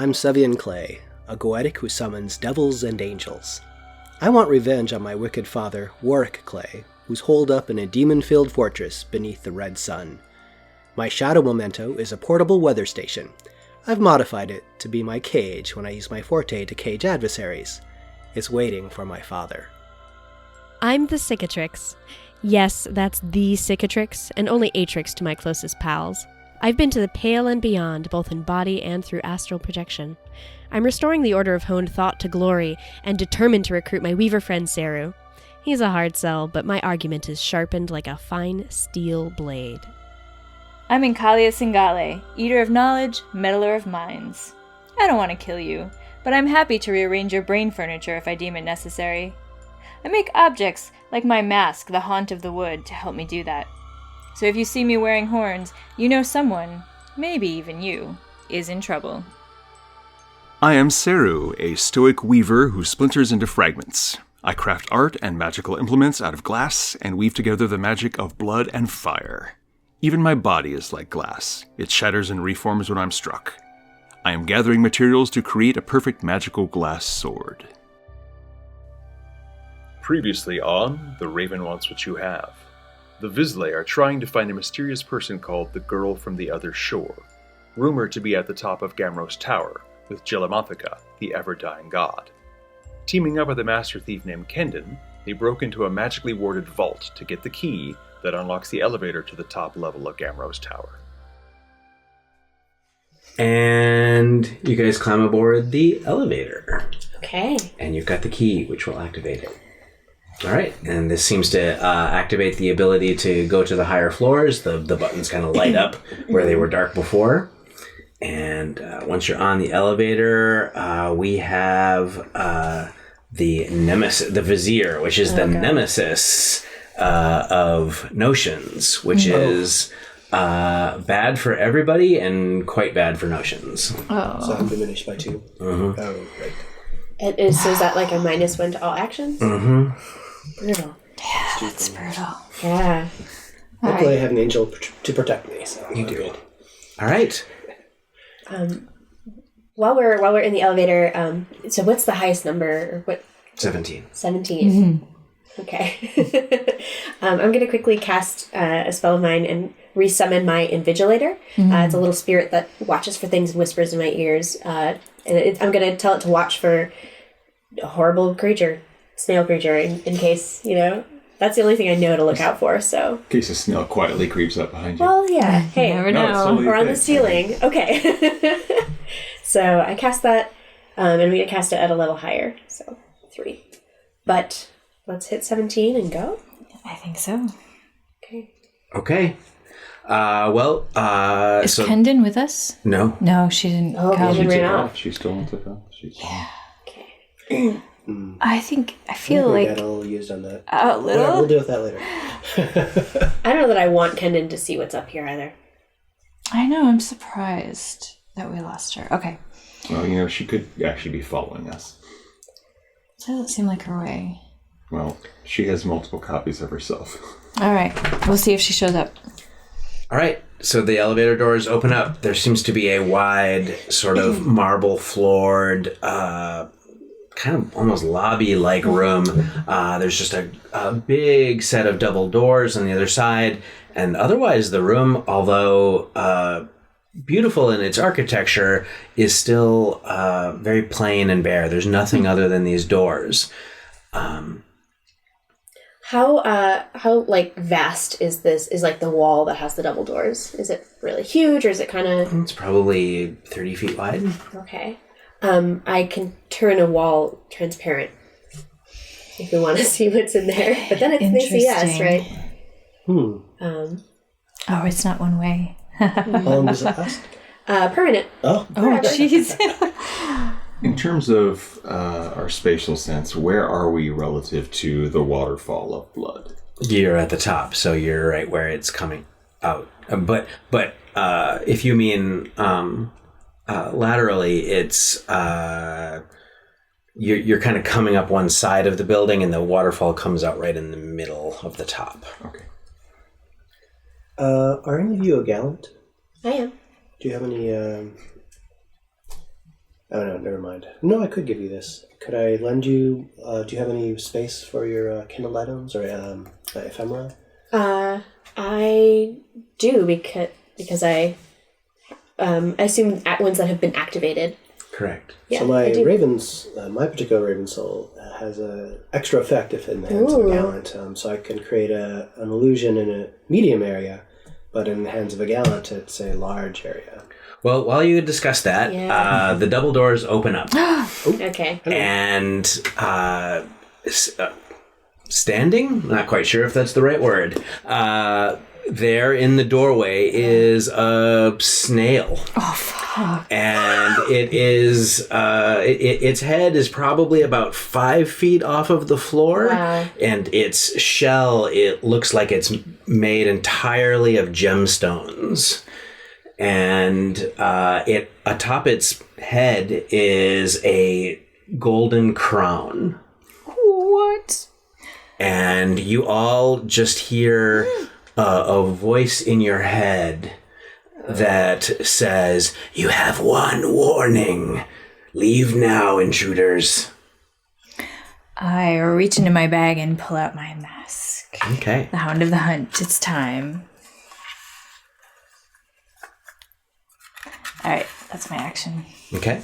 I'm Savion Clay, a Goetic who summons devils and angels. I want revenge on my wicked father, Warwick Clay, who's holed up in a demon-filled fortress beneath the red sun. My shadow memento is a portable weather station. I've modified it to be my cage when I use my forte to cage adversaries. It's waiting for my father. I'm the Cicatrix. Yes, that's the Cicatrix, and only Atrix to my closest pals. I've been to the pale and beyond, both in body and through astral projection. I'm restoring the Order of Honed Thought to glory, and determined to recruit my weaver friend Seru. He's a hard sell, but my argument is sharpened like a fine steel blade. I'm Incalia Singale, eater of knowledge, meddler of minds. I don't want to kill you, but I'm happy to rearrange your brain furniture if I deem it necessary. I make objects, like my mask, the haunt of the wood, to help me do that. So if you see me wearing horns, you know someone, maybe even you, is in trouble. I am Seru, a stoic weaver who splinters into fragments. I craft art and magical implements out of glass and weave together the magic of blood and fire. Even my body is like glass. It shatters and reforms when I'm struck. I am gathering materials to create a perfect magical glass sword. Previously on The Raven Wants What You Have. The Vizsla are trying to find a mysterious person called the Girl from the Other Shore, rumored to be at the top of Gamrose Tower with Jilamanthica, the Ever-Dying god. Teaming up with a master thief named Kendon, they broke into a magically warded vault to get the key that unlocks the elevator to the top level of Gamrose Tower. And you guys climb aboard the elevator. Okay. And you've got the key, which will activate it. All right, and this seems to activate the ability to go to the higher floors. The buttons kind of light up where they were dark before. And once you're on the elevator, we have the nemesis, the Vizier, which is the nemesis of notions, which is bad for everybody and quite bad for notions. Oh. So I'm diminished by 2. Mm-hmm. Oh, right. So is that like a -1 to all actions? Mm-hmm. Brutal. Yeah, that's brutal. Yeah. Luckily, I have an angel to protect me, so you do. Good. All right. While we're in the elevator, so what's the highest number? Or what? 17. 17. Mm-hmm. Okay. I'm going to quickly cast a spell of mine and resummon my Invigilator. It's a little spirit that watches for things and whispers in my ears. And I'm going to tell it to watch for a horrible creature, snail creature, in case, that's the only thing I know to look out for, so. In case a snail quietly creeps up behind you. Well, yeah. Hey, you never know. Or on the ceiling. Okay. So I cast that, and I'm going to cast it at a level higher, so 3. But let's hit 17 and go. I think so. Okay. Is Kendon with us? No. No, she didn't come. come. Ran off. She still wants to come. Yeah. Okay. I feel like I got a little used on that. A little? Whatever, we'll deal with that later. I don't know that I want Kendon to see what's up here either. I know, I'm surprised that we lost her. Okay. Well, she could actually be following us. Doesn't seem like her way. Well, she has multiple copies of herself. All right. We'll see if she shows up. All right. So the elevator doors open up. There seems to be a wide, sort of marble-floored, kind of almost lobby-like room. There's just a big set of double doors on the other side. And otherwise, the room, although beautiful in its architecture, is still very plain and bare. There's nothing other than these doors. How like vast is this? Is like the wall that has the double doors? Is it really huge, or is it kind of? It's probably 30 feet wide. Okay. I can turn a wall transparent if we want to see what's in there. But then it's yes, right? Oh, it's not one way. How long does it last? Permanent. Oh, jeez. In terms of our spatial sense, where are we relative to the waterfall of blood? You're at the top, so you're right where it's coming out. But if you mean laterally, it's you're kind of coming up one side of the building, and the waterfall comes out right in the middle of the top. Okay. Are any of you a gallant? I am. Do you have any Oh, no, never mind. No, I could give you this. Could I lend you... do you have any space for your kindled items or ephemera? I do, because I assume ones that have been activated. Correct. Yeah, so my particular Raven Soul has an extra effect if in the hands of a gallant. So I can create an illusion in a medium area, but in the hands of a gallant, it's a large area. Well, while you discuss that, the double doors open up. Okay. And standing? Not quite sure if that's the right word. There in the doorway is a snail. Oh, fuck. And it is, its head is probably about 5 feet off of the floor. Wow. And its shell, it looks like it's made entirely of gemstones. And atop its head is a golden crown. What? And you all just hear a voice in your head that says, "You have one warning. Leave now, intruders." I reach into my bag and pull out my mask. Okay. The Hound of the Hunt. It's time. All right, that's my action. Okay.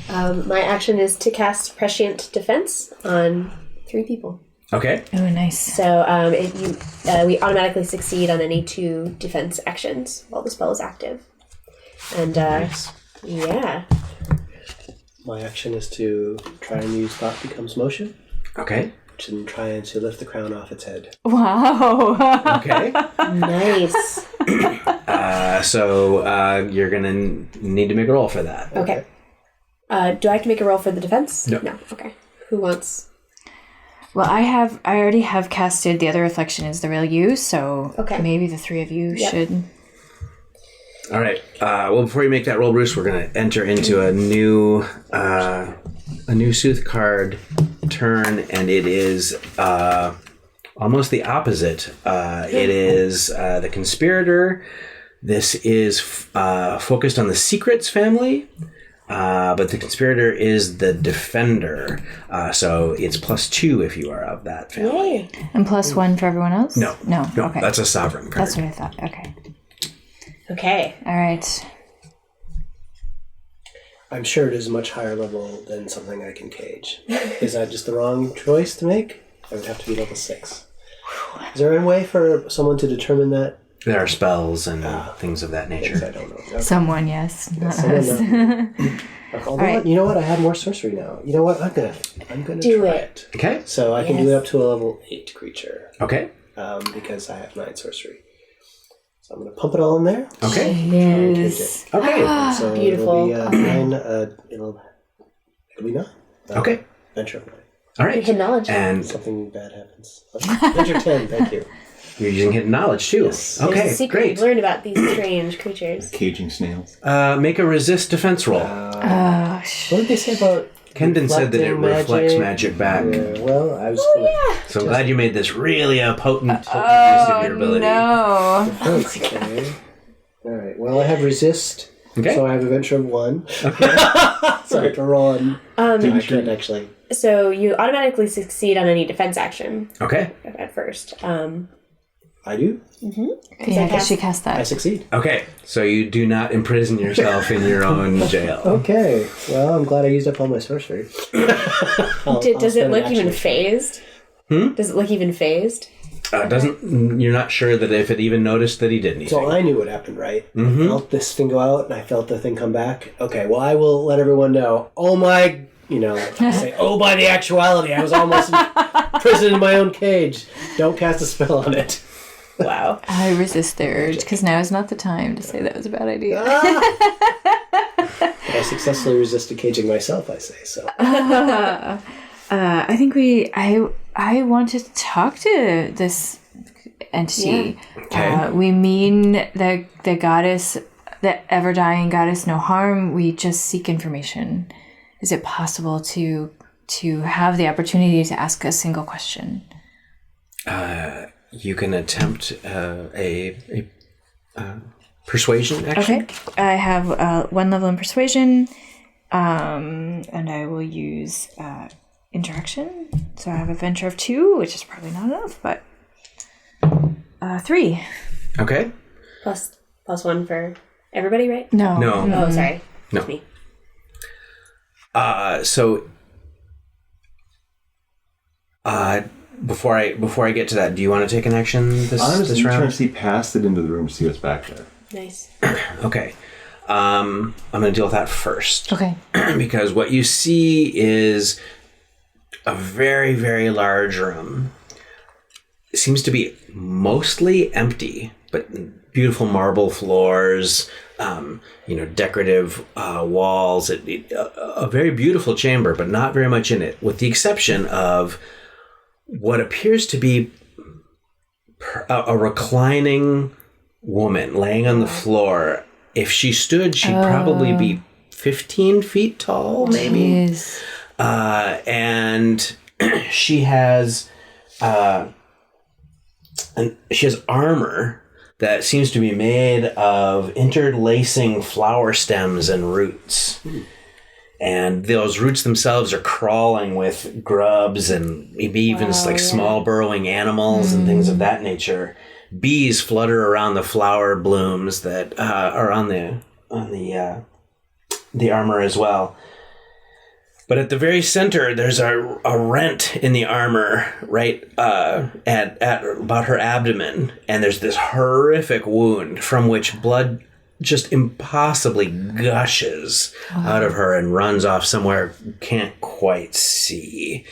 My action is to cast Prescient Defense on 3 people. Okay. Oh, nice. So we automatically succeed on any 2 defense actions while the spell is active. And Nice. yeah. My action is to try and use Thought Becomes Motion, Okay. and try to lift the crown off its head. Wow. Okay. Nice. So you're going to need to make a roll for that. Okay. Do I have to make a roll for the defense? No. No. Okay. Who wants? Well, I already have casted the other reflection is the real you, so maybe the 3 of you should. All right. Well, before you make that roll, Bruce, we're going to enter into a new Sooth card turn, and it is almost the opposite. It is the Conspirator. This is focused on the Secrets family, but the Conspirator is the Defender. So it's +2 if you are of that family. Yay. And +1 for everyone else? No. Okay. That's a Sovereign card. That's what I thought. Okay. Okay. All right. I'm sure it is a much higher level than something I can cage. Is that just the wrong choice to make? I would have to be level 6. Is there a way for someone to determine that? There are spells and things of that nature. I don't know. Okay. Someone, yes. Not Someone us. Although, right. you know what? I have more sorcery now. You know what? I'm gonna Do try it. it. Okay. So I can do it up to a level 8 creature. Okay. Because I have 9 sorcery. So I'm gonna pump it all in there. Okay. Yes. Okay. So Beautiful. It'll be 9. It'll be 9. Okay. Venture of 9. All right. Hidden knowledge. And Something bad happens. Venture 10. Thank you. you're using hidden knowledge too. Yes. There's Okay. a secret Great. you've learned about these strange creatures. Caging snails. Make a resist defense roll. Oh, What did they say about Kendon said that it reflecting reflects magic back. Yeah, well, I was So I'm glad you made this really a potent use of your ability. no. Okay. All right. Well, I have resist. Okay. So I have a venture of 1. Okay. So I have to roll on. I can't actually. So you automatically succeed on any defense action Okay. at first. I do. Yeah, because she cast I that. succeed. Okay. So you do not imprison yourself in your own jail. Okay. Well, I'm glad I used up all my sorcery. Does it look even phased? Does it look even phased? You're not sure that if it even noticed that he did anything. So I knew what happened, right? I felt this thing go out, and I felt the thing come back. Okay. Well, I will let everyone know. Oh my. I say, oh, by the actuality, I was almost imprisoned in my own cage. Don't cast a spell on it. Wow. I resist the urge because now is not the time to say that was a bad idea. But I successfully resisted caging myself, I say so. I think I want to talk to this entity. Okay. We mean the goddess, the ever-dying goddess, no harm. We just seek information. Is it possible to have the opportunity to ask a single question? You can attempt a persuasion action. Okay. I have 1 level in persuasion, And I will use interaction. So I have a venture of 2, which is probably not enough, but 3. Okay. Plus 1 for everybody, right? No. Oh, sorry. No. That's me. Before I get to that, do you want to take an action this Honestly, I'm round? trying to see past it into the room to see what's back there. Nice. Okay. I'm going to deal with that first. Okay. Because what you see is a very, very large room. It seems to be mostly empty, but beautiful marble floors, decorative walls. A very beautiful chamber, but not very much in it, with the exception of what appears to be a reclining woman laying on the floor. If she stood, she'd probably be 15 feet tall, maybe. Jeez. And she has armor that seems to be made of interlacing flower stems and roots. And those roots themselves are crawling with grubs and maybe even small burrowing animals and things of that nature. Bees flutter around the flower blooms that are on the armor as well. But at the very center, there's a rent in the armor right at about her abdomen, and there's this horrific wound from which blood just impossibly gushes out of her and runs off somewhere you can't quite see.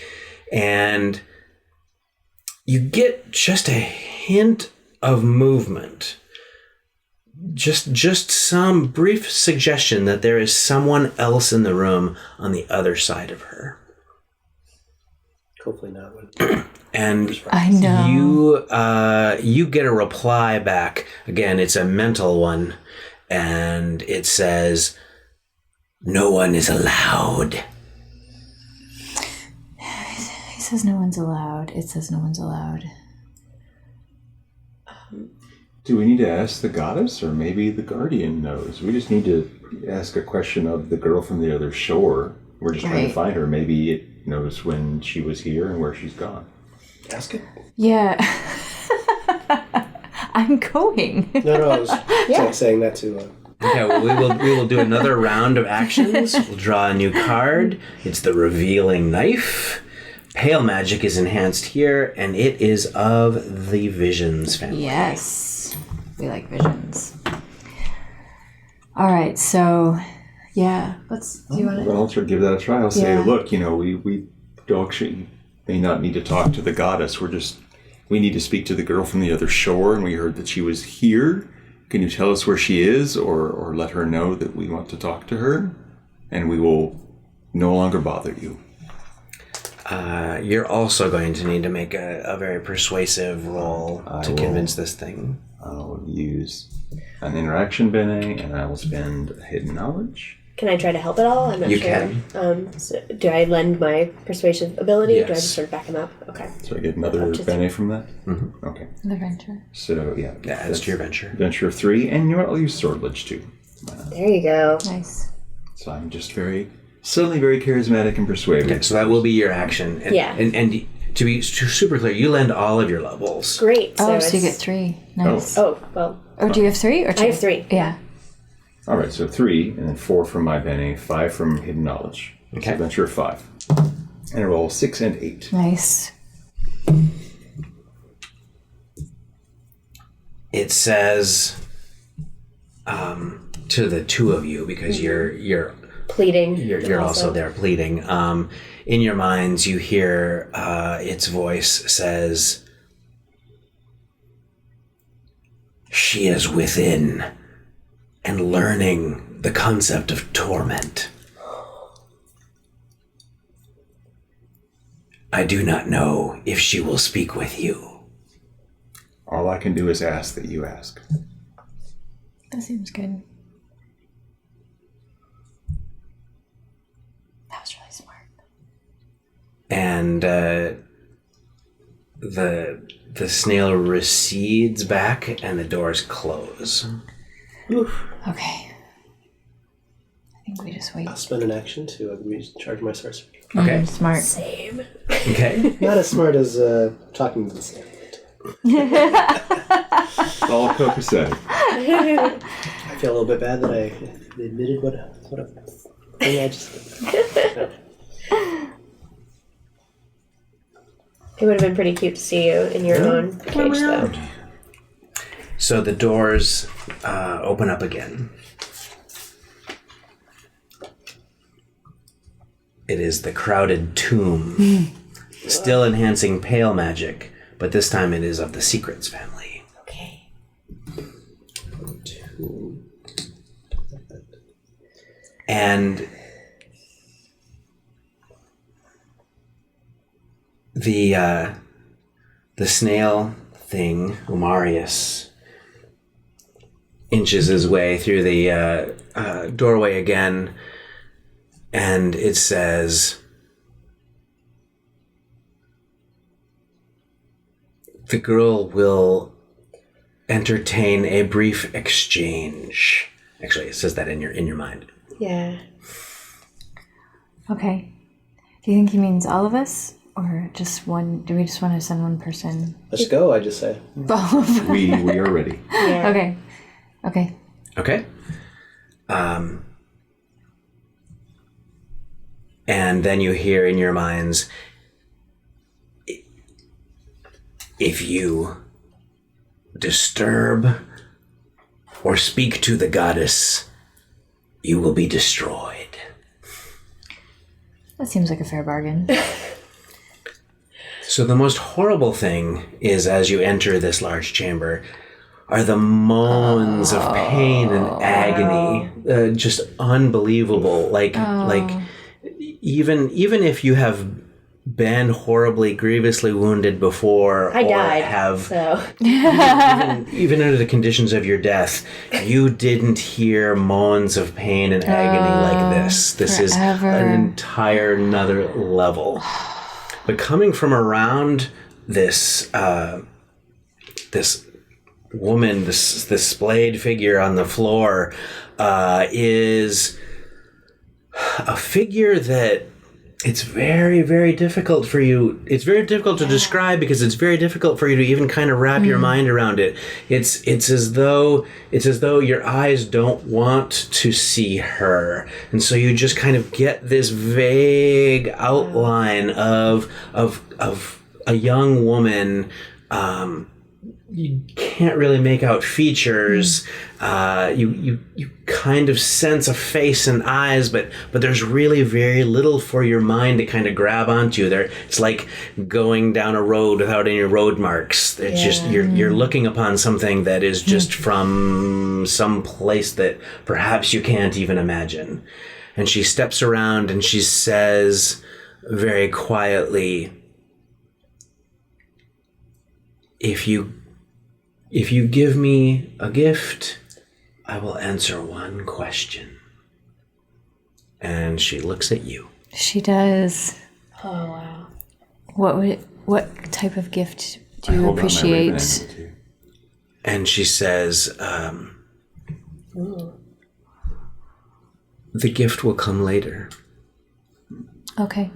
And you get just a hint of movement. Just some brief suggestion that there is someone else in the room on the other side of her. Hopefully not one. And I know. you get a reply back. Again, it's a mental one. And it says, "No one is allowed." He says no one's allowed. It says no one's allowed. Do we need to ask the goddess, or maybe the guardian knows? We just need to ask a question of the girl from the other shore. We're just trying to find her. Maybe it knows when she was here and where she's gone. Ask it. Yeah. I'm going. No, I was saying that to... Okay, well, we will do another round of actions. We'll draw a new card. It's the revealing knife. Pale magic is enhanced here, and it is of the Visions family. Yes. We like visions. All right, so, yeah. Do you want to... Well, let's give that a try. I'll say, look, we actually may not need to talk to the goddess. We need to speak to the girl from the other shore, and we heard that she was here. Can you tell us where she is, or let her know that we want to talk to her? And we will no longer bother you. You're also going to need to make a very persuasive roll to convince this thing. I'll use an interaction bene, and I will spend hidden knowledge. Can I try to help at all? I'm not You sure. can. So do I lend my persuasive ability? Yes. Or do I just sort of back him up? Okay. So I get another bene from that? Mm-hmm. Okay. The venture. So, yeah. Yeah, adds to your venture. Venture of 3, and you know what? I'll use swordledge too. There you go. Nice. So I'm just suddenly very charismatic and persuasive. Okay, so that will be your action. And, Yeah. And to be super clear, you lend all of your levels. Great. So you it's- get 3. Nice. Oh, well. Or do you have 3 or 2? I have 3. Yeah. All right, so 3, and then 4 from my bene, 5 from hidden knowledge. Okay. So venture of 5. And I roll 6 and 8. Nice. It says to the two of you, because you're Pleading. You're also there pleading. In your minds, you hear its voice says, "She is within and learning the concept of torment. I do not know if she will speak with you." All I can do is ask that you ask. That seems good. That was really smart. And the snail recedes back and the doors close. Okay. I think we just wait. I'll spend an action to recharge my sorcery. Okay. Smart. Same. Okay. Not as smart as talking to the snail. All copacetic. I feel a little bit bad that I admitted what a thing I just did. It would have been pretty cute to see you in your own cage, though. So the doors open up again. It is the crowded tomb, still enhancing pale magic, but this time it is of the Secrets family. Okay. And the snail thing, Ommarius, inches his way through the doorway again, and it says, "The girl will entertain a brief exchange." Actually, it says that in your mind. Yeah. Okay. Do you think he means all of us? Or just one? Do we just want to send one person? Let's go, I just say. Both. We are ready. Yeah. Okay. Okay. Okay. And then you hear in your minds, if you disturb or speak to the goddess, you will be destroyed. That seems like a fair bargain. So the most horrible thing is, as you enter this large chamber, are the moans of pain and agony, just unbelievable. Like even if you have been horribly, grievously wounded before, I or died, have so. even under the conditions of your death, you didn't hear moans of pain and agony like this. This forever. is an entire another level. But coming from around this this woman, this splayed figure on the floor, is a figure that it's very, very difficult for you. It's very difficult to describe because it's very difficult for you to even kind of wrap your mind around it. It's as though your eyes don't want to see her, and so you just kind of get this vague outline of a young woman. You can't really make out features. You kind of sense a face and eyes, but there's really very little for your mind to kind of grab onto. It's like going down a road without any road marks. It's just you're looking upon something that is just from some place that perhaps you can't even imagine. And she steps around and she says very quietly, If you give me a gift, I will answer one question." And she looks at you. She does. Oh, wow. What type of gift do I you hold out my raven appreciate? enemy to you. And she says, "The gift will come later. Okay.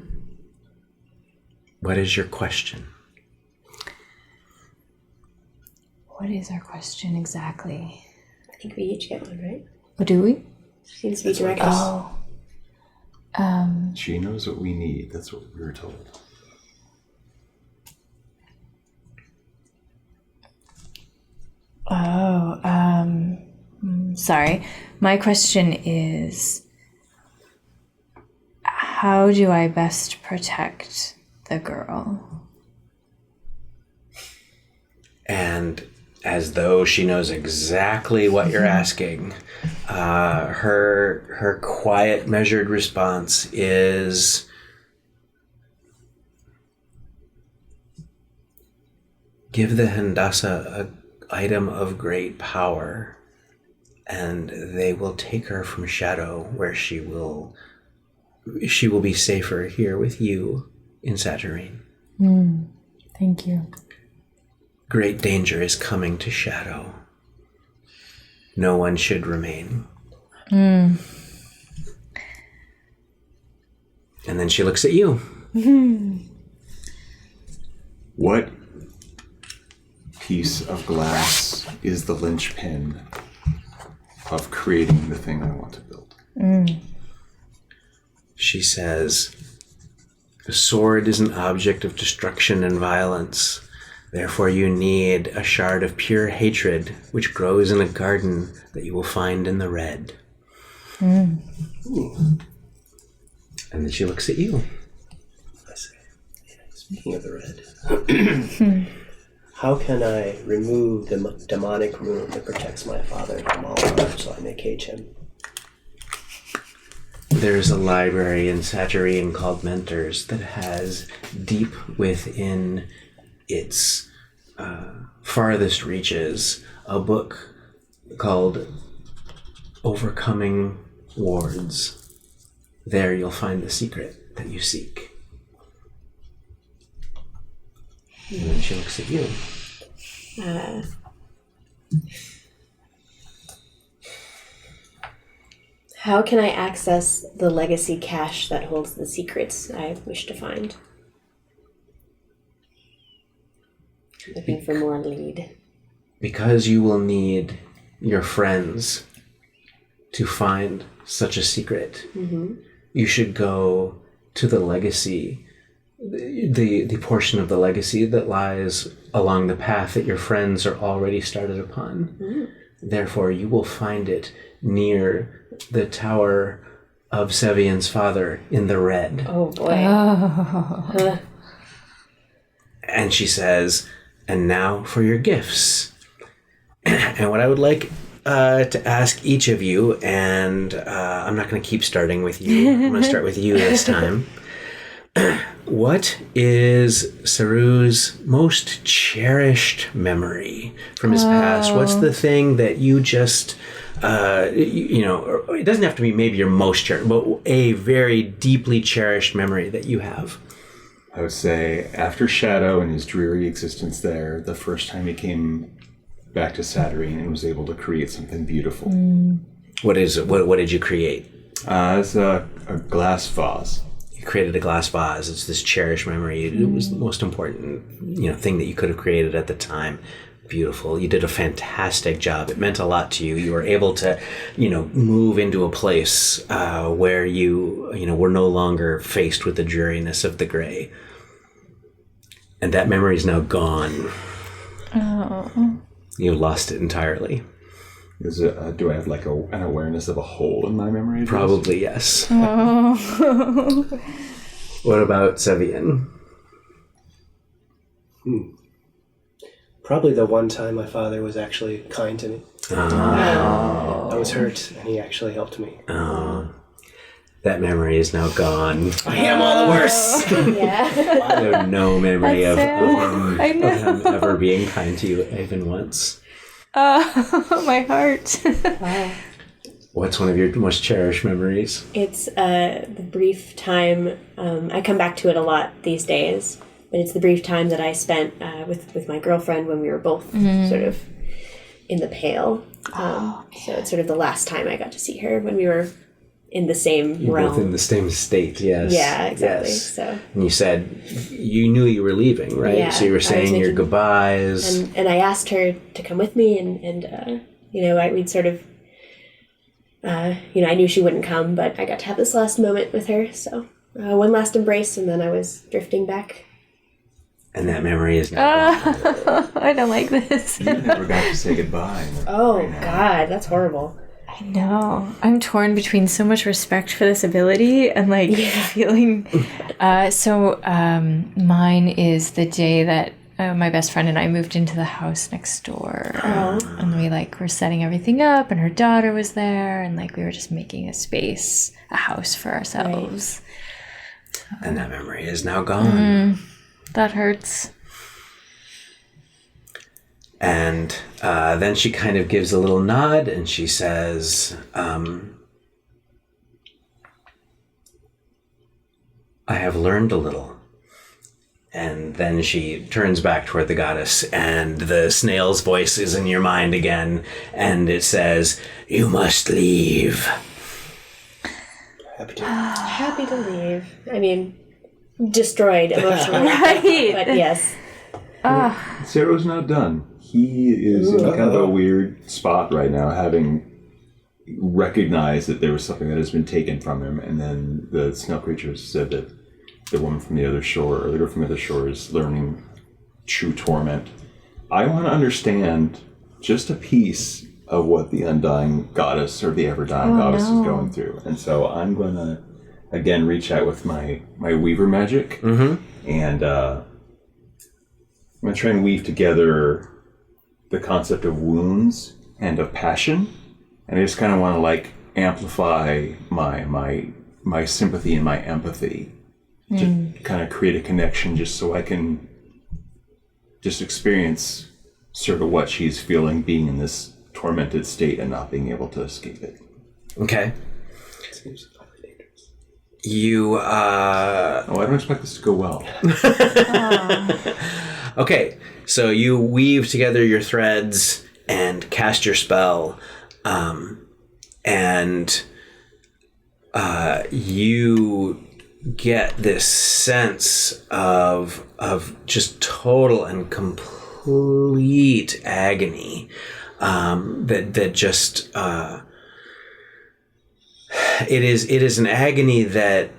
What is your question?" What is our question exactly? I think we each get one, right? What do we? Seems to be direct. Oh. She knows what we need. That's what we were told. Sorry. My question is, how do I best protect the girl? And as though she knows exactly what you're asking, her quiet, measured response is, "Give the Hendossa an item of great power, and they will take her from Shadow, where she will be safer here with you in Satyrine. Thank you. Great danger is coming to Shadow. No one should remain." And then she looks at you. What piece of glass is the linchpin of creating the thing I want to build? She says, the sword is an object of destruction and violence. Therefore you need a shard of pure hatred, which grows in a garden that you will find in the red. And then she looks at you. I say, speaking of the red, how can I remove the demonic rune that protects my father from all harm so I may cage him? There's a library in Saturine called Mentors that has deep within its farthest reaches a book called Overcoming Wards. There you'll find the secret that you seek. And then she looks at you. How can I access the legacy cache that holds the secrets I wish to find? Looking for more lead. Because you will need your friends to find such a secret, you should go to the legacy, the portion of the legacy that lies along the path that your friends are already started upon. Therefore, you will find it near the tower of Savion's father in the red. Oh boy. And she says, and now for your gifts. And what I would like to ask each of you, and I'm not going to keep starting with you. I'm going to start with you this time. What is Seru's most cherished memory from his past? What's the thing that you just, it doesn't have to be maybe your most cherished, but a very deeply cherished memory that you have? I would say after Shadow and his dreary existence there, the first time he came back to Saturine and was able to create something beautiful. What is it? What did you create? It's a glass vase. You created a glass vase. It's this cherished memory. It was the most important, thing that you could have created at the time. Beautiful. You did a fantastic job. It meant a lot to you. You were able to, move into a place where you, were no longer faced with the dreariness of the gray. And that memory is now gone. Oh. You lost it entirely. Do I have like an awareness of a hole in my memory? Probably, yes. Oh. What about Savion? Probably the one time my father was actually kind to me. Oh. I was hurt, and he actually helped me. Oh. That memory is now gone. I am all the worse! Yeah. I have no memory of him ever know. being kind to you even once. Oh, my heart. Wow. What's one of your most cherished memories? It's the brief time, I come back to it a lot these days, but it's the brief time that I spent with my girlfriend when we were both sort of in the Pale. So it's sort of the last time I got to see her when we were in the same You're realm. both in the same state, yes. Yeah, exactly. Yes. So. And you said you knew you were leaving, right? Yeah, so you were saying your thinking- goodbyes. And I asked her to come with me, and we'd sort of, I knew she wouldn't come, but I got to have this last moment with her. So one last embrace, and then I was drifting back. And that memory is now gone. I don't like this. You never got to say goodbye. Oh, God, that's horrible. I know. I'm torn between so much respect for this ability and feeling. Mine is the day that my best friend and I moved into the house next door. And we were setting everything up, and her daughter was there, and we were just making a house for ourselves. Right. And that memory is now gone. That hurts. And then she kind of gives a little nod and she says, I have learned a little. And then she turns back toward the goddess, and the snail's voice is in your mind again, and it says, you must leave. Happy to. Happy to leave. I mean, destroyed emotionally. Right. But yes. Seru's not done. He is in kind of a weird spot right now, having recognized that there was something that has been taken from him, and then the snail creatures said that the woman from the other shore, or the girl from the other shore, is learning true torment. I want to understand just a piece of what the undying goddess, or the ever-dying goddess is going through. And so I'm going to, again, reach out with my weaver magic, and I'm going to try and weave together the concept of wounds and of passion. And I just kind of want to, like, amplify my sympathy and my empathy to kind of create a connection, just so I can just experience sort of what she's feeling being in this tormented state and not being able to escape it. Okay. Seems slightly dangerous. You, I don't expect this to go well. Okay, so you weave together your threads and cast your spell, and you get this sense of just total and complete agony, that just it is an agony that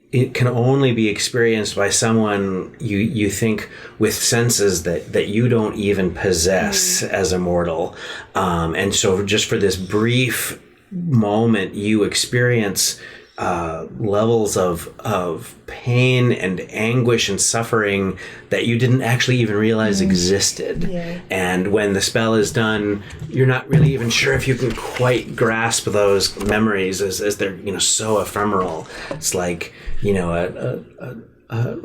it can only be experienced by someone you think with senses that you don't even possess as a mortal, and so just for this brief moment you experience levels of pain and anguish and suffering that you didn't actually even realize existed. Yeah. And when the spell is done, you're not really even sure if you can quite grasp those memories as they're so ephemeral. It's like an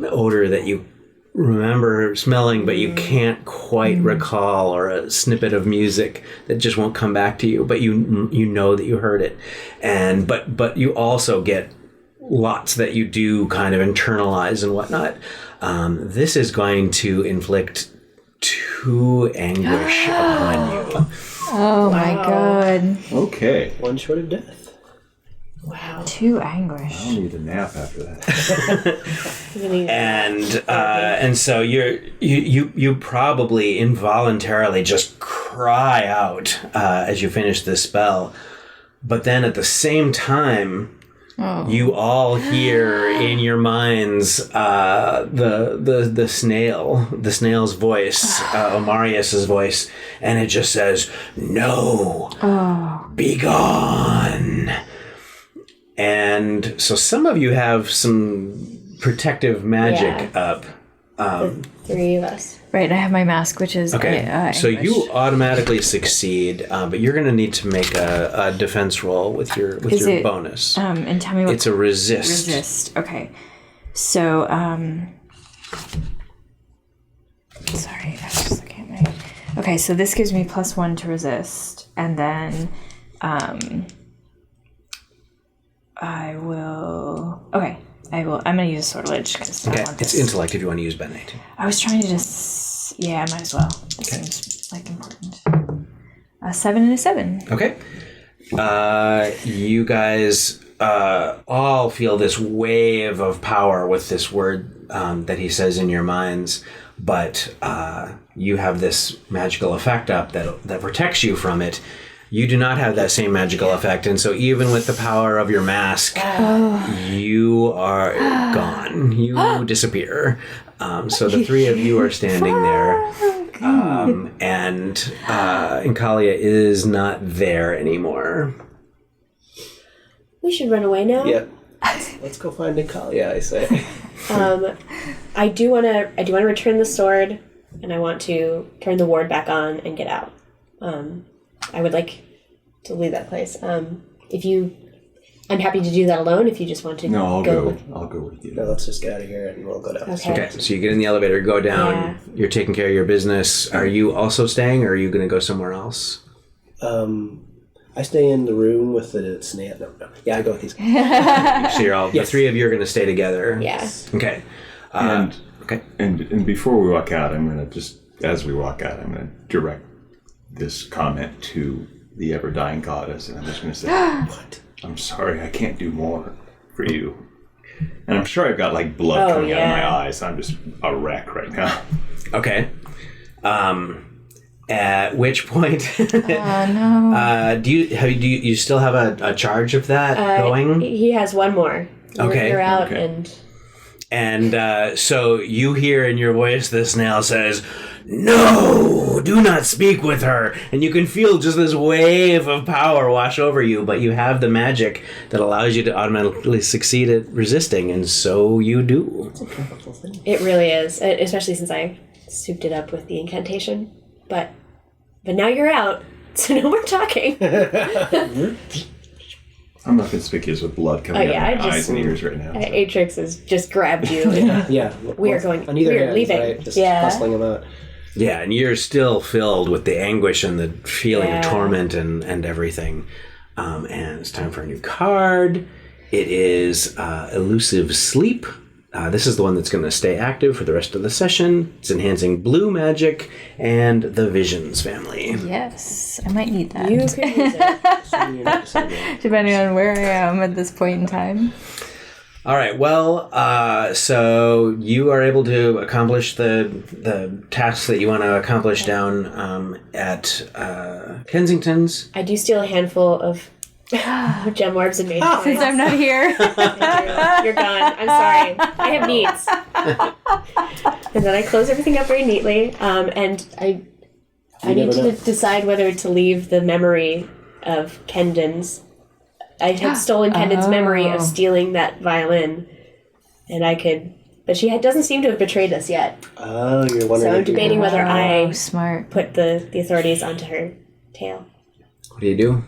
odor that you remember smelling, but you can't quite recall, or a snippet of music that just won't come back to you, but you know that you heard it. And but you also get lots that you do kind of internalize and whatnot. This is going to inflict 2 anguish upon you. Oh my god. Okay. One short of death. Wow. 2 anguish. I'll need a nap after that. And so you probably involuntarily just cry out as you finish this spell, but then at the same time, you all hear in your minds the snail's voice, Ommarius' voice, and it just says, "No, be gone." And so some of you have some protective magic up. The 3 of us. Right, I have my mask, which is Okay, so anguish. you automatically succeed, but you're going to need to make a defense roll with your bonus. And tell me what It's a resist. resist. Okay, so sorry, I was just looking at my. Okay, so this gives me +1 to resist, and then I will. Okay, I'm gonna use sortilege because I Okay, want it's this. intellect if you want to use Ben 18. I was trying to just. Yeah, I might as well. This seems like important. 7 and a 7. Okay. You guys all feel this wave of power with this word that he says in your minds, but you have this magical effect up that protects you from it. You do not have that same magical effect, and so even with the power of your mask, you are gone. You disappear. So the 3 of you are standing there, and Incalia is not there anymore. We should run away now. Yep. Let's go find Incalia, I say. I do want to return the sword, and I want to turn the ward back on and get out. I would like to leave that place. I'm happy to do that alone if you just want to No, I'll go. I'll go with you. No, let's just get out of here and we'll go down. Okay. Okay, so you get in the elevator, go down, Yeah. you're taking care of your business. Are you also staying, or are you going to go somewhere else? I stay in the room with the snail. No. Yeah, I go with these guys. So you're all, the 3 of you are going to stay together. Yeah. Okay. Okay. And before we walk out, I'm going to as we walk out, I'm going to direct this comment to the ever-dying goddess, and I'm just going to say, What? I'm sorry, I can't do more for you. And I'm sure I've got like blood coming out of my eyes. I'm just a wreck right now. Okay. At which point, no. do you still have a charge of that going? He has one more. Okay. You're out Okay. And so you hear in your voice the snail says, "No, do not speak with her." And you can feel just this wave of power wash over you, but you have the magic that allows you to automatically succeed at resisting, and so you do. It really is, especially since I souped it up with the incantation. But now you're out, so no more talking. I'm not conspicuous with blood coming out of my eyes and ears right now. So. Atrix has just grabbed you. Yeah. We are going. On either we are hand, leaving. right? Just hustling him out. Yeah, and you're still filled with the anguish and the feeling of torment and everything. And it's time for a new card. It is Elusive Sleep. This is the one that's going to stay active for the rest of the session. It's enhancing blue magic and the Visions family. Yes, I might need that. You could use it. Depending on where I am at this point in time. All right, well, so you are able to accomplish the tasks that you want to accomplish down at Kensington's. I do steal a handful of gem orbs and mage coins. Since I'm not here. You're gone. I'm sorry. I have needs. And then I close everything up very neatly. And I need to decide whether to leave the memory of Kendon's. I had stolen Kendon's memory of stealing that violin. And I could... But she doesn't seem to have betrayed us yet. Oh, you're wondering. So I'm debating whether I smart. put the authorities onto her tail. What do you do?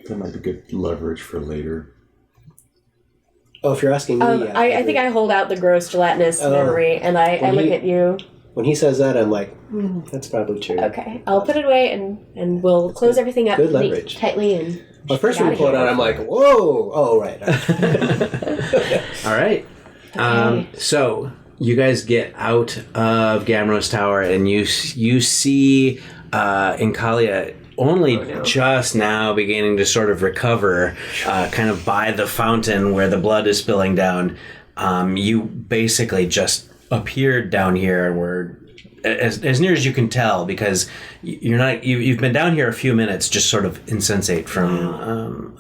That might be good leverage for later. Oh, if you're asking me, yeah, I think I hold out the gross gelatinous memory, and I look at you. When he says that, I'm like, that's probably true. Okay, I'll put it away, and we'll close everything up good leverage. tightly. And Well, first when we pull it out, I'm like, whoa! Oh, right. All right. So you guys get out of Gamrose Tower, and you see Incalia only just now beginning to sort of recover, kind of by the fountain where the blood is spilling down. You basically just appeared down here and were as near as you can tell, because you've been down here a few minutes, just sort of insensate from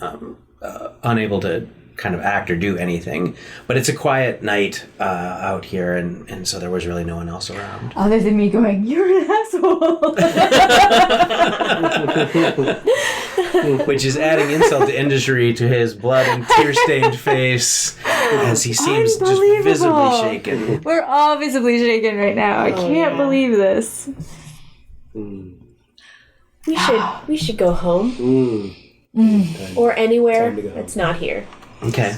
unable to kind of act or do anything. But it's a quiet night out here, and so there was really no one else around. Other than me going, "You're an asshole." Which is adding insult to injury to his blood and tear-stained face, as he seems just visibly shaken. We're all visibly shaken right now. I can't believe this. we should go home or anywhere that's not here. Okay.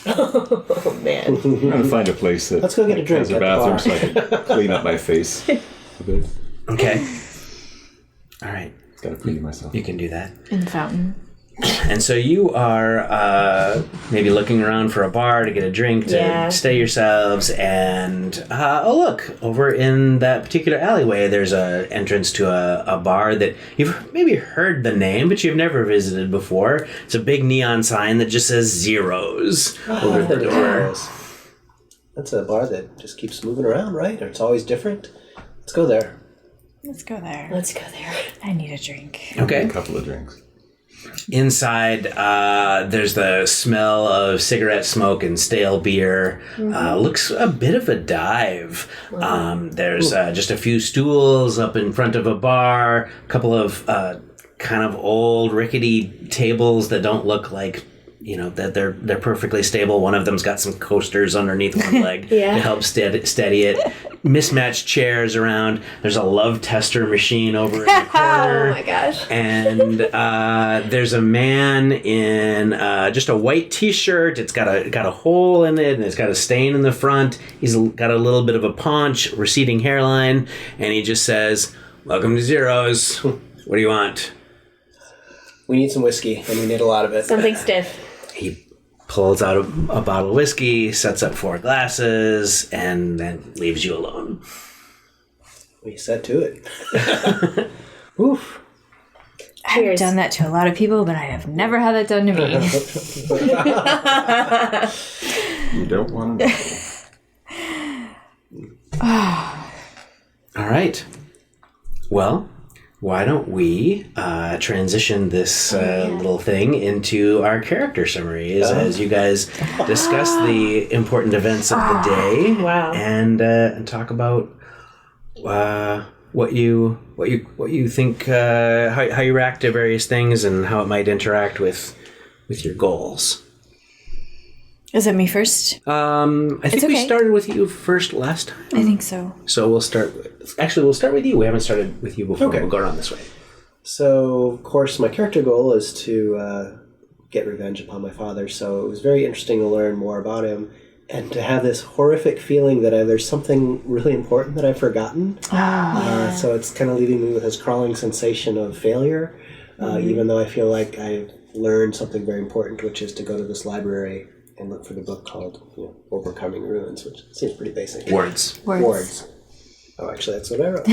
Oh man! I'm gonna find a place that Let's go get a drink has a at the bathroom bar. so I can clean up my face a bit. Okay. All right. Gotta clean myself. You can do that. In the fountain. And so you are maybe looking around for a bar to get a drink to stay yourselves, and look, over in that particular alleyway there's a entrance to a bar that you've maybe heard the name, but you've never visited before. It's a big neon sign that just says Zeros over the door. That's a bar that just keeps moving around, right? Or it's always different. Let's go there. Let's go there. Let's go there. I need a drink. Okay. A couple of drinks. Inside, there's the smell of cigarette smoke and stale beer. Looks a bit of a dive. There's just a few stools up in front of a bar, a couple of kind of old rickety tables that don't look like, that they're perfectly stable. One of them's got some coasters underneath one leg to help steady it. Mismatched chairs around. There's a love tester machine over in the corner. Oh my gosh. And there's a man in just a white t-shirt. It's got a hole in it, and it's got a stain in the front. He's got a little bit of a paunch, receding hairline, and he just says, "Welcome to Zeros. What do you want?" We need some whiskey, and we need a lot of it. Something stiff. He pulls out a bottle of whiskey, sets up 4 glasses, and then leaves you alone. We set to it. Oof. I've Cheers. done that to a lot of people, but I have never had that done to me. You don't want to know. All right. Well, why don't we transition this little thing into our character summaries as you guys discuss the important events of the day. Wow. And talk about what you think, how you react to various things, and how it might interact with your goals. Is it me first? I think we started with you first last time. I think so. So we'll start with you. We haven't started with you before. Okay. We'll go around this way. So, of course, my character goal is to get revenge upon my father, so it was very interesting to learn more about him and to have this horrific feeling that there's something really important that I've forgotten. So it's kind of leaving me with this crawling sensation of failure, even though I feel like I've learned something very important, which is to go to this library and look for the book called Overcoming Ruins, which seems pretty basic. Words. Oh, actually, that's what I wrote.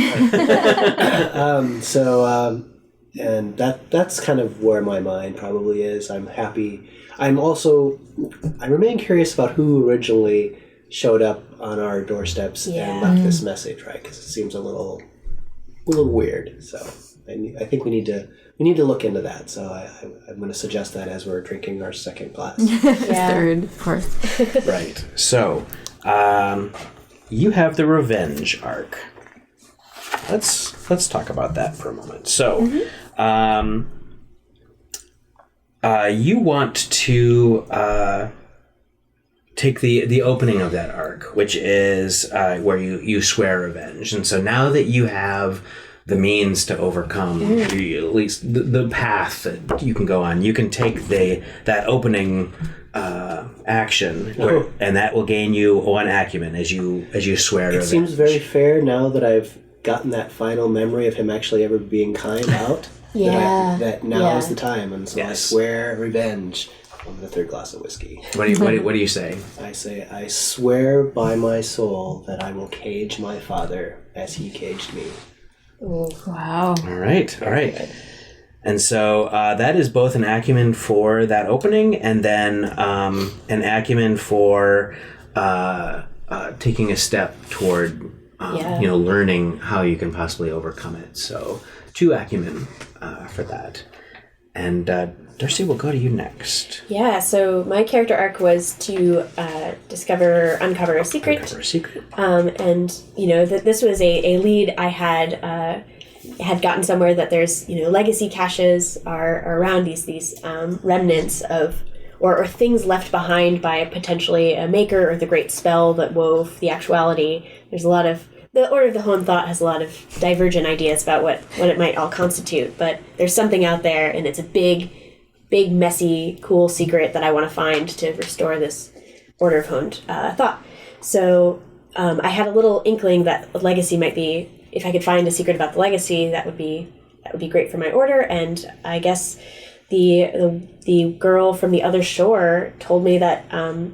And that's kind of where my mind probably is. I'm happy. I remain curious about who originally showed up on our doorsteps and left this message, right? Because it seems a little weird. So I think we need to look into that. So I'm going to suggest that as we're drinking our second glass. Third, fourth. Right. So, you have the revenge arc. Let's talk about that for a moment. So, you want to take the opening of that arc, which is where you swear revenge. And so now that you have the means to overcome at least the path that you can go on, you can take that opening action, and that will gain you 1 acumen as you swear revenge. It seems very fair now that I've gotten that final memory of him actually ever being kind out. That now is the time, and so I swear revenge on the third glass of whiskey. What do you say? I say, I swear by my soul that I will cage my father as he caged me. Wow. All right. And so that is both an acumen for that opening, and then an acumen for taking a step toward learning how you can possibly overcome it. So 2 acumen for that. And Darcy, we'll go to you next. Yeah, so my character arc was to uncover a secret. And, this was a lead I had gotten somewhere that there's, legacy caches are around these remnants of, or things left behind by potentially a maker or the great spell that wove the actuality. There's a lot of, the Order of the Hone Thought has a lot of divergent ideas about what it might all constitute, but there's something out there, and it's a big, messy, cool secret that I want to find to restore this Order of Honed Thought. So I had a little inkling that a legacy might be, if I could find a secret about the legacy, that would be great for my order. And I guess the girl from the other shore told me that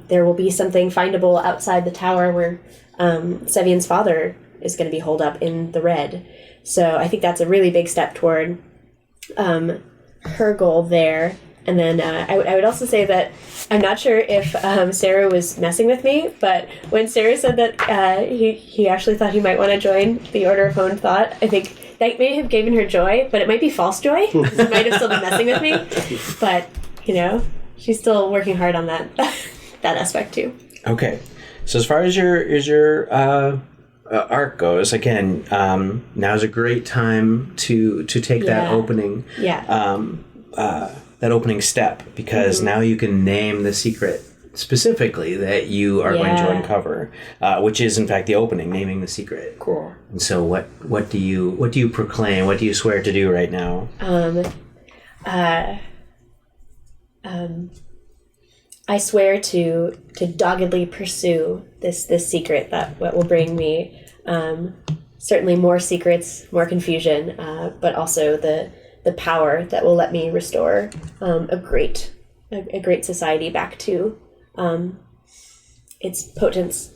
there will be something findable outside the tower where Savion's father is going to be holed up in the red. So I think that's a really big step toward her goal there. And then I would also say that I'm not sure if Seru was messing with me, but when Seru said that he actually thought he might want to join the Order of Honed Thought, I think that may have given her joy, but it might be false joy. He might have still been messing with me. But, she's still working hard on that aspect too. Okay. So as far as your arc goes, again, now's a great time to take that opening. That opening step, because now you can name the secret specifically that you are going to uncover, which is in fact the opening, naming the secret. Cool. And so what do you proclaim? What do you swear to do right now? I swear to doggedly pursue this secret that will bring me certainly more secrets, more confusion, but also the power that will let me restore a great society back to its potence.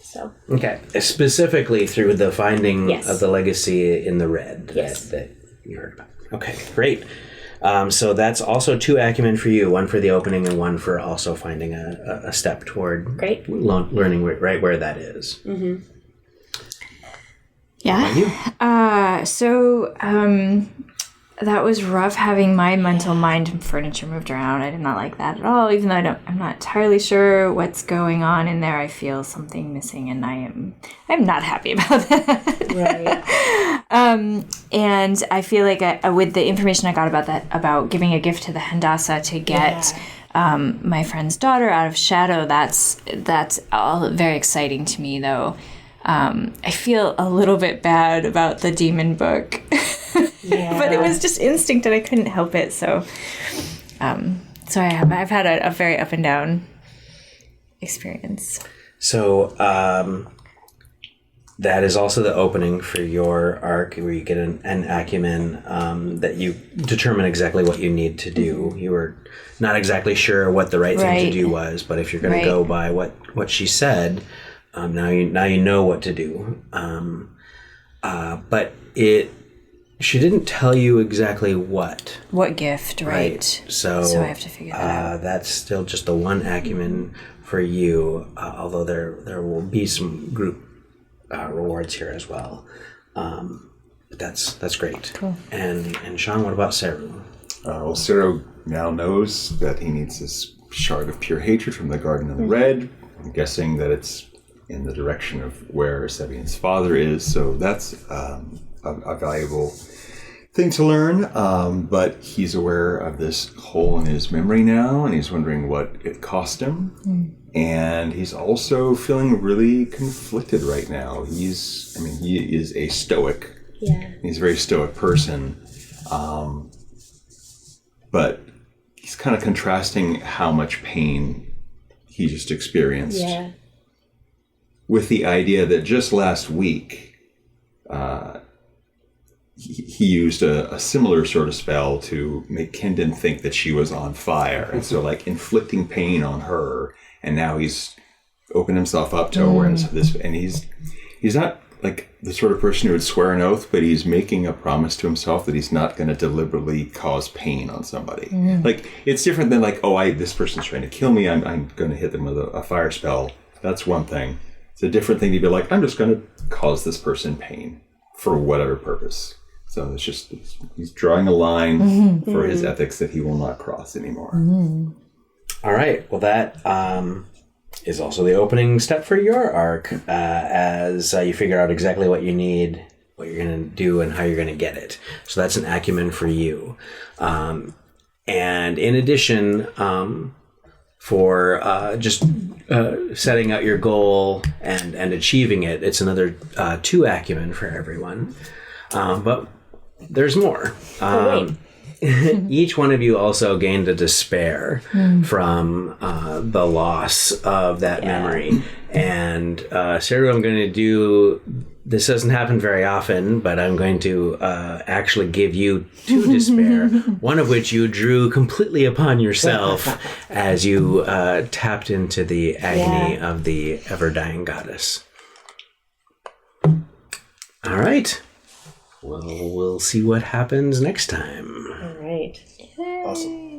So okay, specifically through the finding Yes. of the legacy in the red Yes. that you heard about. Okay, great. So that's also 2 acumen for you, 1 for the opening and 1 for also finding a step toward learning right where that is. Mm-hmm. Yeah. That was rough having my mental mind and furniture moved around. I did not like that at all, even though I'm not entirely sure what's going on in there. I feel something missing, and I'm not happy about that. Right. And I feel like with the information I got about giving a gift to the Hendossa to get my friend's daughter out of shadow, that's all very exciting to me, though. I feel a little bit bad about the demon book. But it was just instinct and I couldn't help it. So I've had a very up and down experience. So that is also the opening for your arc, where you get an acumen that you determine exactly what you need to do. You were not exactly sure what the right thing to do was, but if you're going to go by what she said, now you know what to do. But she didn't tell you exactly what gift, right? So I have to figure that out. That's still just the 1 acumen for you, although there will be some group rewards here as well. But that's great. Cool. And Sean, what about Seru? Well, Seru now knows that he needs this shard of pure hatred from the Garden of the Red. I'm guessing that it's in the direction of where Savion's father is, so that's a valuable thing to learn. But he's aware of this hole in his memory now, and he's wondering what it cost him. And he's also feeling really conflicted right now. He is a stoic. Yeah. He's a very stoic person. But he's kind of contrasting how much pain he just experienced. Yeah. With the idea that just last week, he used a similar sort of spell to make Kendon think that she was on fire. And so, like, inflicting pain on her. And now he's opened himself up to awareness of this. And he's not, like, the sort of person who would swear an oath, but he's making a promise to himself that he's not going to deliberately cause pain on somebody. Like, it's different than, like, this person's trying to kill me. I'm going to hit them with a fire spell. That's one thing. It's a different thing to be like, I'm just going to cause this person pain for whatever purpose. So it's just, he's drawing a line for his ethics that he will not cross anymore. All right. Well, that is also the opening step for your arc, as you figure out exactly what you need, what you're going to do, and how you're going to get it. So that's an acumen for you. And in addition, for just setting out your goal and achieving it, it's another 2 acumen for everyone. But there's more. Each one of you also gained a despair from the loss of that memory. And Seru, I'm going to do... This doesn't happen very often, but I'm going to actually give you 2 despair, one of which you drew completely upon yourself as you tapped into the agony of the ever-dying goddess. All right. Well, we'll see what happens next time. All right. Awesome.